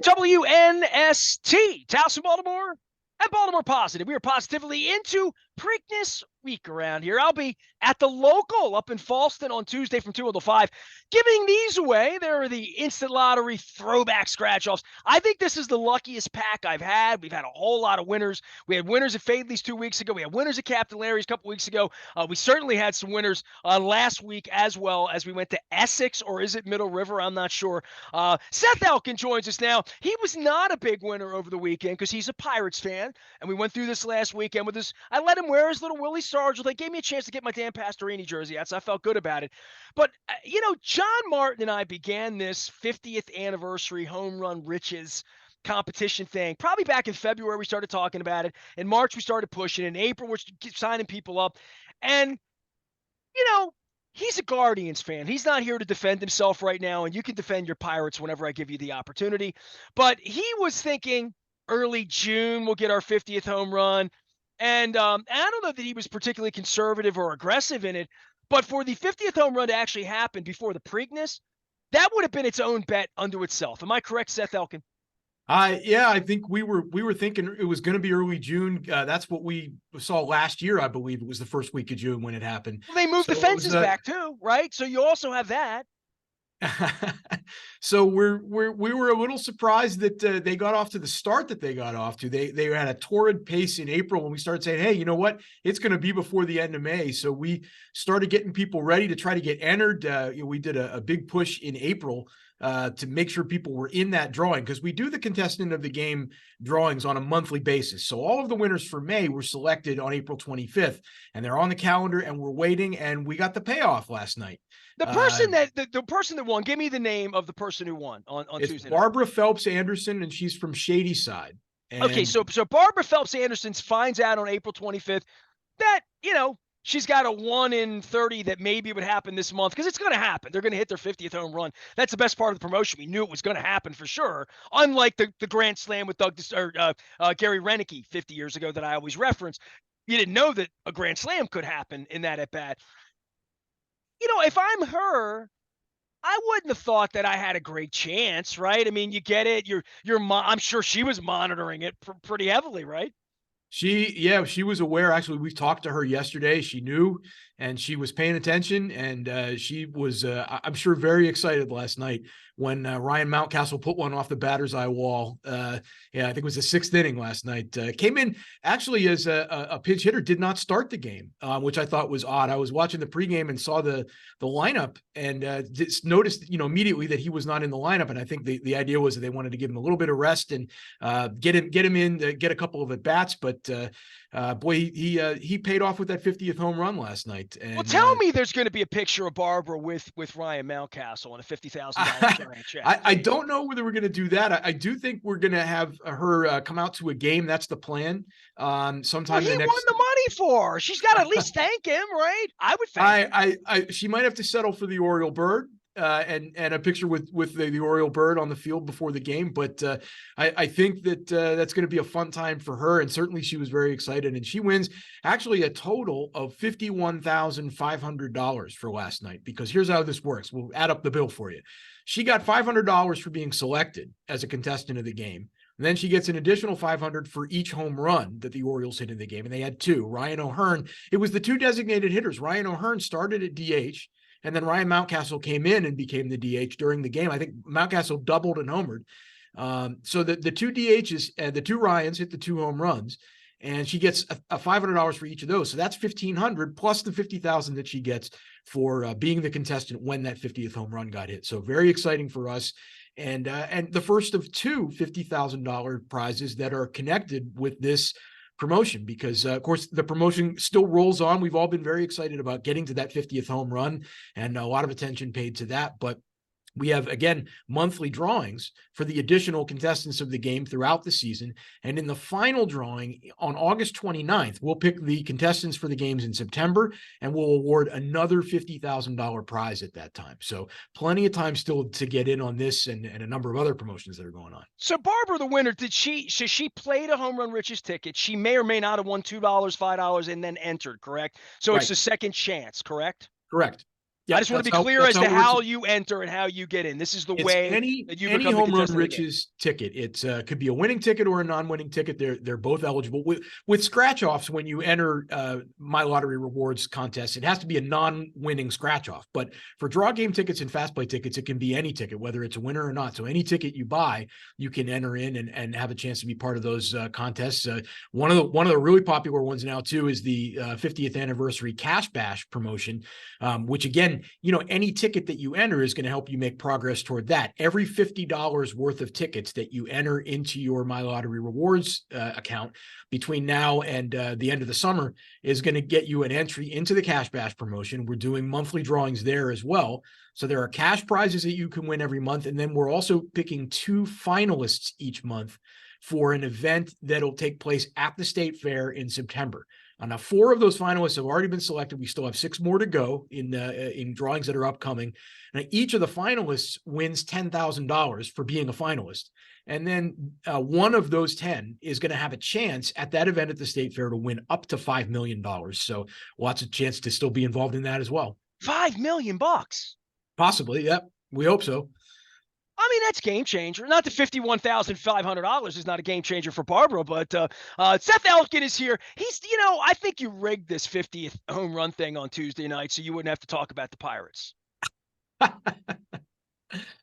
WNST, Towson, Baltimore, and Baltimore Positive. We are positively into Preakness Week around here. I'll be at the local up in Falston on Tuesday from 2 until 5, giving these away. There are the instant lottery throwback scratch-offs. I think this is the luckiest pack I've had. We've had a whole lot of winners. We had winners at Fadley's 2 weeks ago. We had winners at Captain Larry's a couple weeks ago. We certainly had some winners last week as well as we went to Essex, or is it Middle River? I'm not sure. Seth Elkin joins us now. He was not a big winner over the weekend because he's a Pirates fan, and we went through this last weekend with his. I let him wear his little Willie Stargell. They gave me a chance to get my Dan Pastorini jersey out, so I felt good about it. But, John Martin and I began this 50th anniversary home run riches competition thing. Probably back in February, we started talking about it. In March, we started pushing. In April, we're signing people up. And, he's a Guardians fan. He's not here to defend himself right now, and you can defend your Pirates whenever I give you the opportunity. But he was thinking early June we'll get our 50th home run. And I don't know that he was particularly conservative or aggressive in it, but for the 50th home run to actually happen before the Preakness, that would have been its own bet unto itself. Am I correct, Seth Elkin? Yeah, I think we were thinking it was going to be early June. That's what we saw last year. I believe it was the first week of June when it happened. Well, they moved the fences back too, right? So you also have that. So we were a little surprised that they got off to the start that they got off to. They had a torrid pace in April when we started saying, hey, you know what? It's going to be before the end of May. So we started getting people ready to try to get entered. We did a big push in April to make sure people were in that drawing, because we do the contestant of the game drawings on a monthly basis. So all of the winners for May were selected on April 25th, and they're on the calendar, and we're waiting, and we got the payoff last night. The person the person that won, give me the name of the person who won on Tuesday night. Barbara Phelps Anderson, and she's from Shadyside. And okay, so Barbara Phelps Anderson finds out on April 25th that, she's got a 1 in 30 that maybe would happen this month, because it's going to happen. They're going to hit their 50th home run. That's the best part of the promotion. We knew it was going to happen for sure. Unlike the Grand Slam with Gary Renicky 50 years ago that I always reference, you didn't know that a Grand Slam could happen in that at bat. If I'm her, I wouldn't have thought that I had a great chance, right? I mean, you get it. I'm sure she was monitoring it pretty heavily, right? She was aware. Actually, we talked to her yesterday. She knew, and she was paying attention, and she was, I'm sure, very excited last night when Ryan Mountcastle put one off the batter's eye wall. I think it was the 6th inning last night. Came in actually as a pinch hitter, did not start the game, which I thought was odd. I was watching the pregame and saw the lineup, and just noticed, immediately that he was not in the lineup. And I think the idea was that they wanted to give him a little bit of rest and get him in to get a couple of at bats. But boy, he paid off with that 50th home run last night. And, well, tell me there's going to be a picture of Barbara with Ryan Mountcastle on a $50,000 check. I don't know whether we're going to do that. I do think we're going to have her come out to a game. That's the plan. Sometime he won the money for her. She's got to at least thank him, right? I would thank him. She might have to settle for the Oriole bird. And a picture with the Oriole bird on the field before the game. But I think that that's going to be a fun time for her. And certainly she was very excited. And she wins actually a total of $51,500 for last night, because here's how this works. We'll add up the bill for you. She got $500 for being selected as a contestant of the game. And then she gets an additional $500 for each home run that the Orioles hit in the game. And they had 2. Ryan O'Hearn. It was the 2 designated hitters. Ryan O'Hearn started at DH. And then Ryan Mountcastle came in and became the DH during the game. I think Mountcastle doubled and homered. So the 2 DHs and the 2 Ryans hit the 2 home runs, and she gets a $500 for each of those. So that's $1,500 plus the $50,000 that she gets for being the contestant when that 50th home run got hit. So very exciting for us. And the first of 2 $50,000 prizes that are connected with this promotion, because of course the promotion still rolls on. We've all been very excited about getting to that 50th home run, and a lot of attention paid to that. But we have, again, monthly drawings for the additional contestants of the game throughout the season. And in the final drawing on August 29th, we'll pick the contestants for the games in September, and we'll award another $50,000 prize at that time. So plenty of time still to get in on this and a number of other promotions that are going on. So Barbara, the winner, she played a Home Run Riches ticket. She may or may not have won $2, $5, and then entered, correct? So It's a second chance, correct? Correct. I Yep, just want to be clear that's as how to it works. how you enter and how you get in. This is the It's way any that you any become the home run contestant of the game. riches ticket. It's could be a winning ticket or a non-winning ticket. They're both eligible with scratch offs. When you enter My Lottery Rewards contest, it has to be a non-winning scratch off. But for draw game tickets and fast play tickets, it can be any ticket, whether it's a winner or not. So any ticket you buy, you can enter in and have a chance to be part of those contests. One of the really popular ones now too is the 50th anniversary Cash Bash promotion, which again, any ticket that you enter is going to help you make progress toward that. Every $50 worth of tickets that you enter into your My Lottery Rewards account between now and the end of the summer is going to get you an entry into the Cash Bash promotion. We're doing monthly drawings there as well. So there are cash prizes that you can win every month. And then we're also picking 2 finalists each month for an event that'll take place at the State Fair in September. Now, 4 of those finalists have already been selected. We still have 6 more to go in drawings that are upcoming. Now, each of the finalists wins $10,000 for being a finalist. And then one of those 10 is going to have a chance at that event at the State Fair to win up to $5 million. So lots of chance to still be involved in that as well. $5 million. Possibly. Yep. We hope so. I mean, that's game changer. Not the $51,500 is not a game changer for Barbara, but Seth Elkin is here. He's, I think you rigged this 50th home run thing on Tuesday night so you wouldn't have to talk about the Pirates.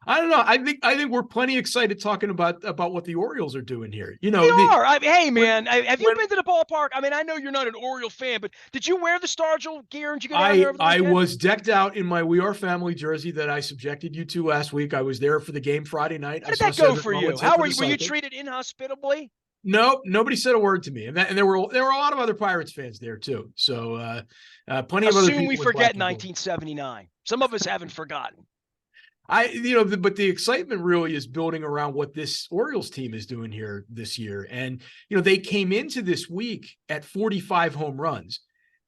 I don't know. I think we're plenty excited talking about what the Orioles are doing here. They are. Hey, man, have you been to the ballpark? I mean, I know you're not an Oriole fan, but did you wear the Stargell gear and did you go down there over the weekend? I was decked out in my We Are Family jersey that I subjected you to last week. I was there for the game Friday night. How did that go for you? How were you treated inhospitably? No, nobody said a word to me, and there were a lot of other Pirates fans there too. So plenty of other people. Assume we forget 1979. Some of us haven't forgotten. But the excitement really is building around what this Orioles team is doing here this year. And, they came into this week at 45 home runs,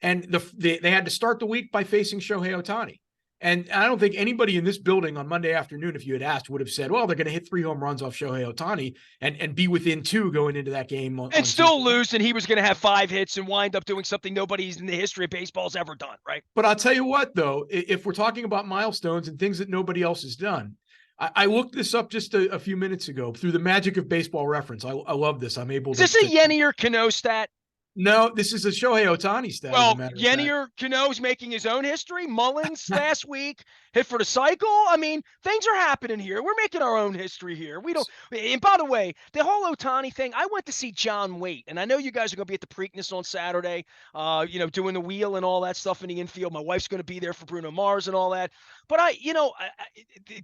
and they had to start the week by facing Shohei Ohtani. And I don't think anybody in this building on Monday afternoon, if you had asked, would have said, well, they're going to hit 3 home runs off Shohei Ohtani and be within 2 going into that game. And still lose, and he was going to have 5 hits and wind up doing something nobody's in the history of baseball's ever done, right? But I'll tell you what, though, if we're talking about milestones and things that nobody else has done, I looked this up just a few minutes ago through the magic of Baseball Reference. I love this. I'm able to. Is this a Yenny or Cano stat? No, this is a Shohei Ohtani stat. Well, Yennier Cano's making his own history. Mullins last week hit for the cycle. I mean, things are happening here. We're making our own history here. We don't. And by the way, the whole Ohtani thing, I went to see John Waite, and I know you guys are going to be at the Preakness on Saturday, doing the wheel and all that stuff in the infield. My wife's going to be there for Bruno Mars and all that. But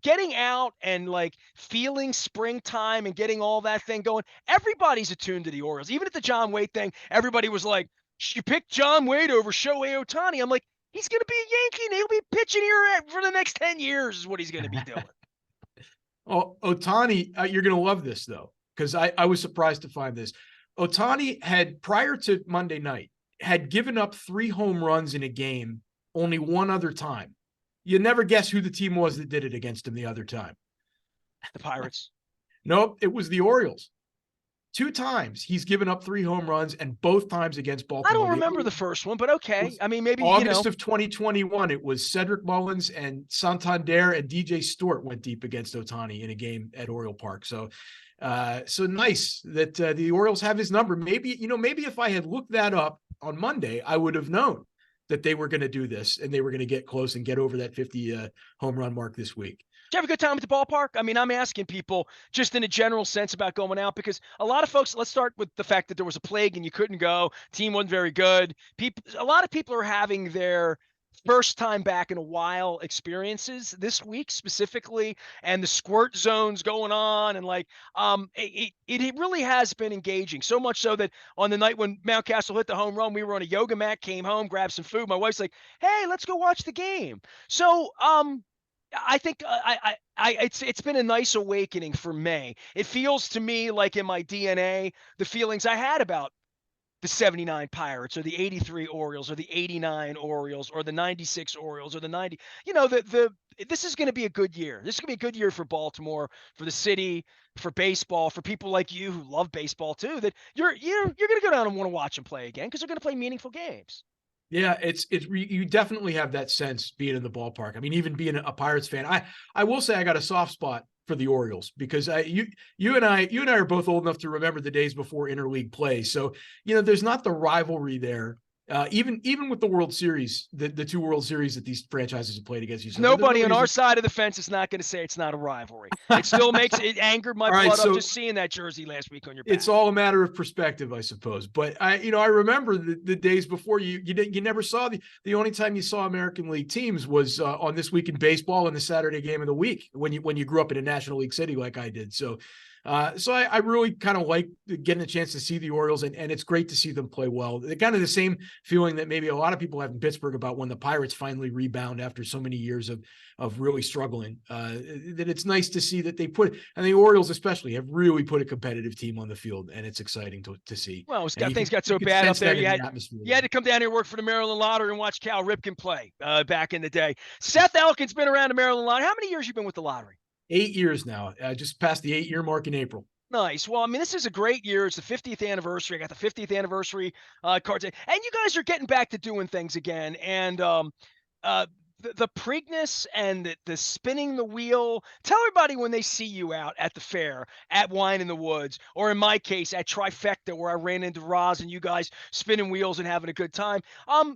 getting out and like feeling springtime and getting all that thing going, everybody's attuned to the Orioles. Even at the John Waite thing, everybody was like, "You picked John Waite over Shohei Ohtani." I'm like, he's going to be a Yankee and he'll be pitching here for the next 10 years is what he's going to be doing. Oh, Ohtani, you're going to love this though, because I was surprised to find this. Ohtani had, prior to Monday night, had given up 3 home runs in a game only one other time. You never guess who the team was that did it against him the other time. The Pirates. Nope, it was the Orioles. 2 times he's given up 3 home runs, and both times against Baltimore. I don't remember the first one, but okay. I mean, maybe August of 2021. It was Cedric Mullins and Santander and DJ Stewart went deep against Ohtani in a game at Oriole Park. So nice that the Orioles have his number. Maybe if I had looked that up on Monday, I would have known that they were going to do this and they were going to get close and get over that 50 home run mark this week. Did you have a good time at the ballpark? I mean, I'm asking people just in a general sense about going out, because a lot of folks, let's start with the fact that there was a plague and you couldn't go. Team wasn't very good. A lot of people are having their first time back in a while experiences this week specifically, and the squirt zones going on. And it really has been engaging, so much so that on the night when Mountcastle hit the home run, we were on a yoga mat, came home, grabbed some food. My wife's like, "Hey, let's go watch the game." So, I think it's been a nice awakening for me. It feels to me like in my DNA, the feelings I had about the 79 Pirates or the 83 Orioles or the 89 Orioles or the 96 Orioles or the 90, this is going to be a good year. This is going to be a good year for Baltimore, for the city, for baseball, for people like you who love baseball too, that you're going to go down and want to watch them play again because they're going to play meaningful games. Yeah, you definitely have that sense being in the ballpark. I mean, even being a Pirates fan, I will say I got a soft spot for the Orioles because you and I are both old enough to remember the days before interleague play. So, there's not the rivalry there. Even with the World Series, the two World Series that these franchises have played against each other, there Nobody really on our isn't. side of the fence is not going to say it's not a rivalry. It still makes it angered my All right, blood up so just seeing that jersey last week on your it's back. all a matter of perspective, I suppose. But I remember the days before you never saw the only time you saw American League teams was on This Week in Baseball and the Saturday game of the week when you grew up in a National League city like I did. So I really kind of like getting a chance to see the Orioles, and it's great to see them play well. They're kind of the same feeling that maybe a lot of people have in Pittsburgh about when the Pirates finally rebound after so many years of really struggling. That it's nice to see that they and the Orioles especially have really put a competitive team on the field, and it's exciting to see. Well, And things got you so can bad up sense there. that in the atmosphere. You had to come down here and work for the Maryland Lottery and watch Cal Ripken play back in the day. Seth Elkin's been around the Maryland Lottery. How many years you been with the lottery? 8 years now. Just passed the 8-year mark in April. Nice. Well, I mean, this is a great year. It's the 50th anniversary. I got the 50th anniversary cards, and you guys are getting back to doing things again. And the Preakness and the spinning the wheel. Tell everybody when they see you out at the fair, at Wine in the Woods, or in my case at Trifecta, where I ran into Roz and you guys spinning wheels and having a good time.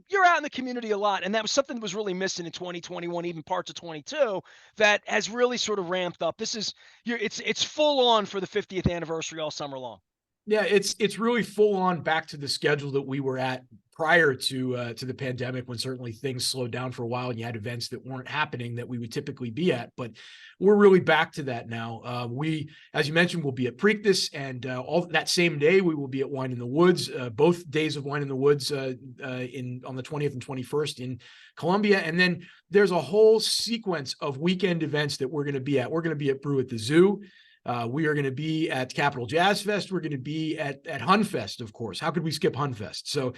You're out in the community a lot, and that was something that was really missing in 2021, even parts of 22, that has really sort of ramped up. It's full on for the 50th anniversary all summer long. Yeah, it's really full on back to the schedule that we were at prior to the pandemic, when certainly things slowed down for a while and you had events that weren't happening that we would typically be at. But we're really back to that now. We, as you mentioned, will be at Preakness, and all that same day we will be at Wine in the Woods. Both days of Wine in the Woods on the 20th and 21st in Columbia, and then there's a whole sequence of weekend events that we're going to be at. We're going to be at Brew at the Zoo. We are going to be at Capital Jazz Fest. We're going to be at Hunfest, of course. How could we skip Hunfest? So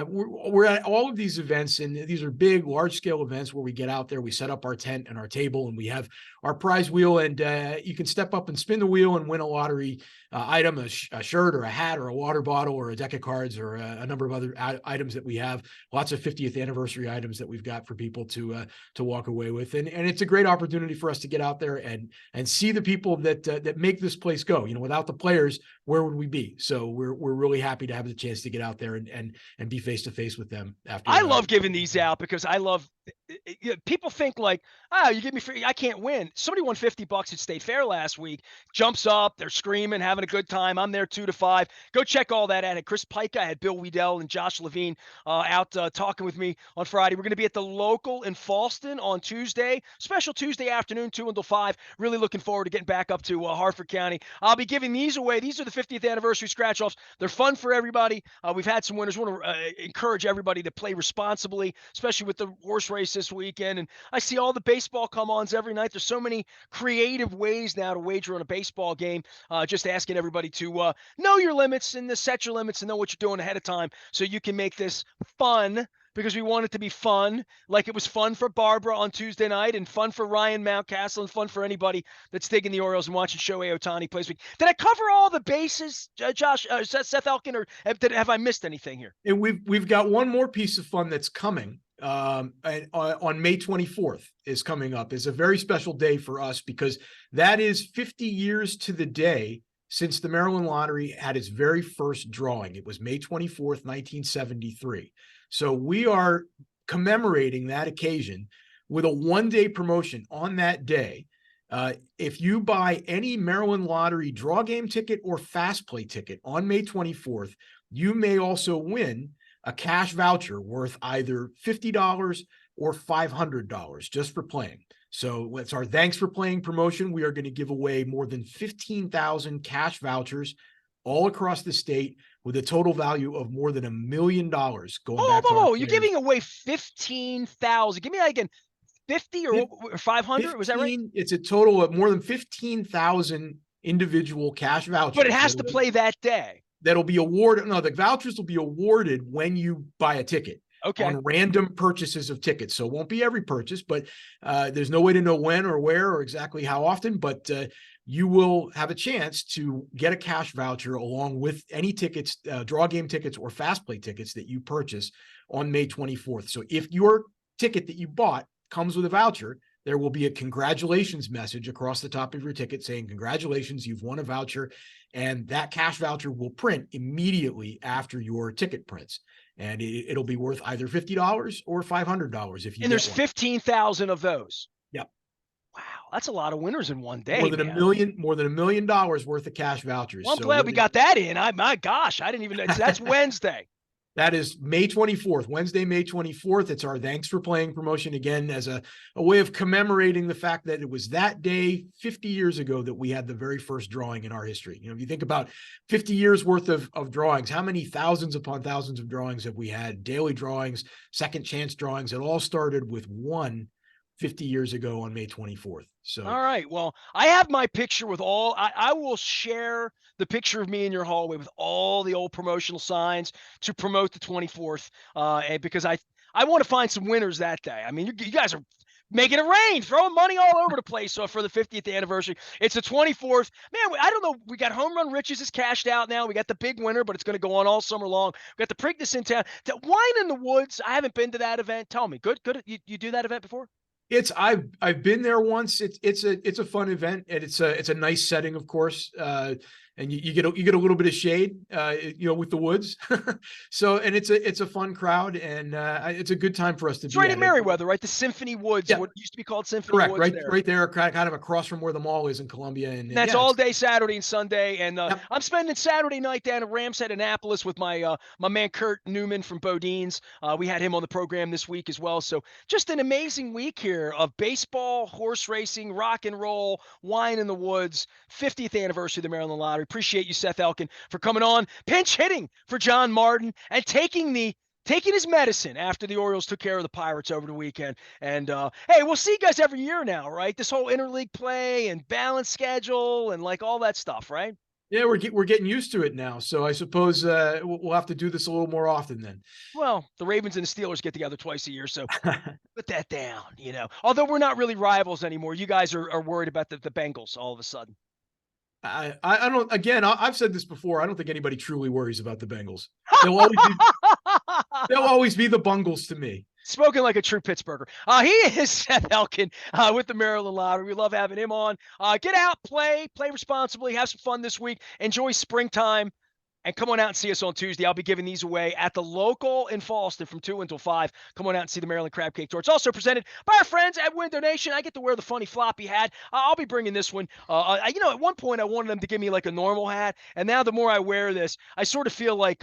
we're at all of these events, and these are big, large-scale events where we get out there, we set up our tent and our table, and we have our prize wheel, and you can step up and spin the wheel and win a lottery item, a shirt or a hat or a water bottle or a deck of cards or a number of other items that we have. Lots of 50th anniversary items that we've got for people to walk away with, and it's a great opportunity for us to get out there and see the people that make this place go. Without the players, where would we be? So we're really happy to have the chance to get out there and be face to face with them after. I love giving these out because I love. People think like, you give me free, I can't win. Somebody won $50 at State Fair last week, jumps up, they're screaming, having a good time. I'm there 2 to 5. Go check all that out. I had Chris Pike, I had Bill Weedell and Josh Levine out talking with me on Friday. We're going to be at the local in Falston on Tuesday, special Tuesday afternoon, 2 until 5. Really looking forward to getting back up to Harford County. I'll be giving these away. These are the 50th anniversary scratch offs. They're fun for everybody. We've had some winners. We want to encourage everybody to play responsibly, especially with the horse race this weekend. And I see all the baseball come-ons every night. There's so many creative ways now to wager on a baseball game. Just asking everybody to know your limits and to set your limits and know what you're doing ahead of time so you can make this fun, because we want it to be fun, like it was fun for Barbara on Tuesday night and fun for Ryan Mountcastle and fun for anybody that's digging the Orioles and watching Shohei Ohtani play this week. Did I cover all the bases, Josh, Seth Elkin, or have I missed anything here? And we've got one more piece of fun that's coming. On May 24th is coming up. It's a very special day for us because that is 50 years to the day since the Maryland Lottery had its very first drawing. It was May 24th, 1973. So we are commemorating that occasion with a one-day promotion on that day. If you buy any Maryland Lottery draw game ticket or fast play ticket on May 24th, you may also win a cash voucher worth either $50 or $500 just for playing. So it's our Thanks for Playing promotion. We are going to give away more than 15,000 cash vouchers all across the state with a total value of more than $1 million going back to you're giving away 15,000. Give me that again. 50 or 500? Was that right? It's a total of more than 15,000 individual cash vouchers. But it has to play that day. That'll be awarded. No, the vouchers will be awarded when you buy a ticket. Okay. On random purchases of tickets. So it won't be every purchase, but there's no way to know when or where or exactly how often. But you will have a chance to get a cash voucher along with any tickets, draw game tickets or fast play tickets that you purchase on May 24th. So if your ticket that you bought comes with a voucher, there will be a congratulations message across the top of your ticket saying, congratulations, you've won a voucher. And that cash voucher will print immediately after your ticket prints. And it'll be worth either $50 or $500 if you And get there's one. 15,000 of those. Yep. Wow, that's a lot of winners in one day. More than $1 million worth of cash vouchers. Well, I'm glad we got that in. My gosh, I didn't even know. That's Wednesday. That is May 24th, Wednesday, May 24th. It's our Thanks for Playing promotion, again, as a way of commemorating the fact that it was that day 50 years ago that we had the very first drawing in our history. If you think about 50 years worth of drawings, how many thousands upon thousands of drawings have we had? Daily drawings, second chance drawings. It all started with one 50 years ago on May 24th. So, all right. Well, I have my picture with I will share the picture of me in your hallway with all the old promotional signs to promote the 24th. Because I want to find some winners that day. I mean, you guys are making it rain, throwing money all over the place. So for the 50th anniversary, it's the 24th. Man, I don't know. We got Home Run Riches is cashed out now. We got the big winner, but it's going to go on all summer long. We got the Preakness in town. The Wine in the Woods. I haven't been to that event. Tell me, good. You do that event before? I've been there once. It's a fun event, and it's a nice setting, of course. And you get a little bit of shade, with the woods. So, and it's a fun crowd, and it's a good time for us to It's be right at in Merriweather, right? The Symphony Woods, yeah. What used to be called Symphony Correct, Woods. right there, kind of across from where the mall is in Columbia. And that's all day Saturday and Sunday. And yep. I'm spending Saturday night down at Rams Head, Annapolis with my man Kurt Newman from Bodine's. We had him on the program this week as well. So just an amazing week here of baseball, horse racing, rock and roll, wine in the woods, 50th anniversary of the Maryland Lottery. Appreciate you, Seth Elkin, for coming on, pinch hitting for John Martin, and taking his medicine after the Orioles took care of the Pirates over the weekend. And hey, we'll see you guys every year now, right? This whole interleague play and balance schedule and like all that stuff, right? Yeah, we're getting used to it now. So I suppose we'll have to do this a little more often then. Well, the Ravens and the Steelers get together twice a year, so put that down, Although we're not really rivals anymore. You guys are worried about the Bengals all of a sudden. I don't. Again, I've said this before. I don't think anybody truly worries about the Bengals. They'll always be the Bungles to me. Spoken like a true Pittsburgher. He is Seth Elkin with the Maryland Lottery. We love having him on. Get out, play responsibly, have some fun this week. Enjoy springtime. And come on out and see us on Tuesday. I'll be giving these away at the local in Fallston from 2 until 5. Come on out and see the Maryland Crab Cake Tour. It's also presented by our friends at Win Donation. I get to wear the funny floppy hat. I'll be bringing this one. At one point I wanted them to give me like a normal hat, and now the more I wear this, I sort of feel like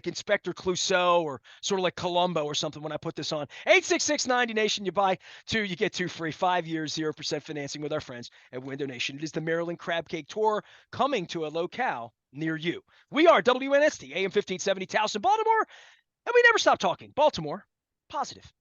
Inspector Clouseau or sort of like Columbo or something when I put this on. 866-90-NATION. You buy 2, you get 2 free. 5 years, 0% financing with our friends at Win Donation. It is the Maryland Crab Cake Tour coming to a locale near you. We are WNST, AM 1570, Towson, Baltimore, and we never stop talking. Baltimore, positive.